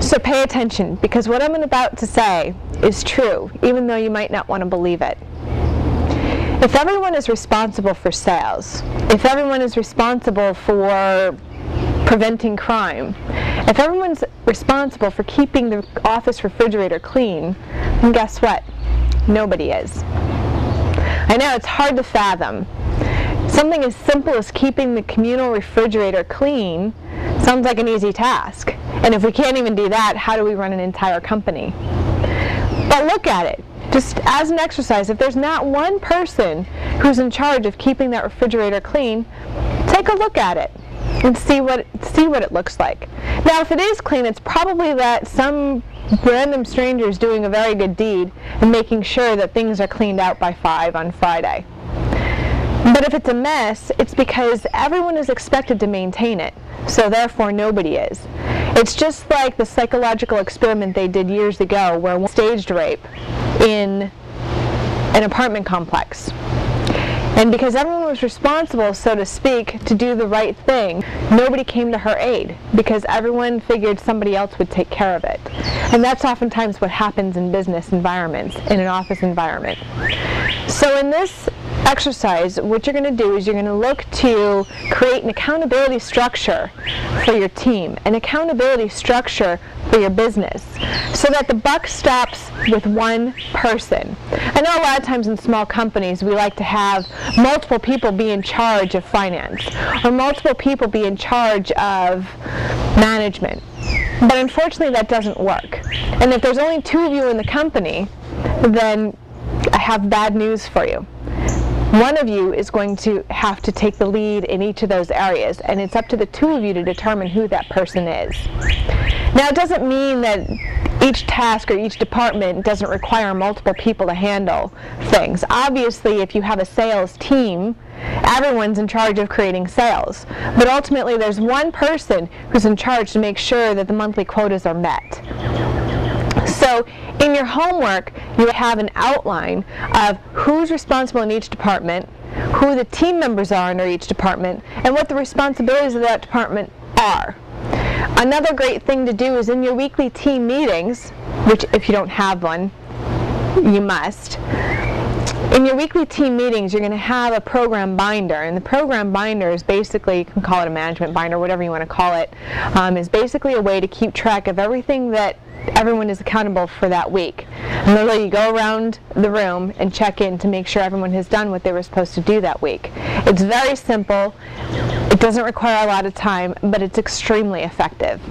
So pay attention, because what I'm about to say is true, even though you might not want to believe it. If everyone is responsible for sales, if everyone is responsible for preventing crime, if everyone's responsible for keeping the office refrigerator clean, then guess what? Nobody is. I know it's hard to fathom. Something as simple as keeping the communal refrigerator clean sounds like an easy task. And if we can't even do that, how do we run an entire company? But look at it. Just as an exercise, if there's not one person who's in charge of keeping that refrigerator clean, take a look at it and see what it looks like. Now, if it is clean, it's probably that some random stranger is doing a very good deed and making sure that things are cleaned out by 5 on Friday. But if it's a mess, it's because everyone is expected to maintain it, so therefore nobody is. It's just like the psychological experiment they did years ago where one staged rape in an apartment complex. And because everyone was responsible, so to speak, to do the right thing, nobody came to her aid because everyone figured somebody else would take care of it. And that's oftentimes what happens in business environments, in an office environment. So in this exercise, what you're going to do is you're going to look to create an accountability structure for your team, an accountability structure for your business, so that the buck stops with one person. I know a lot of times in small companies we like to have multiple people be in charge of finance, or multiple people be in charge of management. But unfortunately that doesn't work. And if there's only 2 of you in the company, then I have bad news for you. One of you is going to have to take the lead in each of those areas, and it's up to the 2 of you to determine who that person is. Now, it doesn't mean that each task or each department doesn't require multiple people to handle things. Obviously, if you have a sales team, everyone's in charge of creating sales. But ultimately, there's one person who's in charge to make sure that the monthly quotas are met. So in your homework, you have an outline of who's responsible in each department, who the team members are under each department, and what the responsibilities of that department are. Another great thing to do is in your weekly team meetings, which if you don't have one, you must. In your weekly team meetings, you're going to have a program binder, and the program binder is basically, you can call it a management binder, whatever you want to call it, is basically a way to keep track of everything that everyone is accountable for that week. And literally you go around the room and check in to make sure everyone has done what they were supposed to do that week. It's very simple, it doesn't require a lot of time, but it's extremely effective.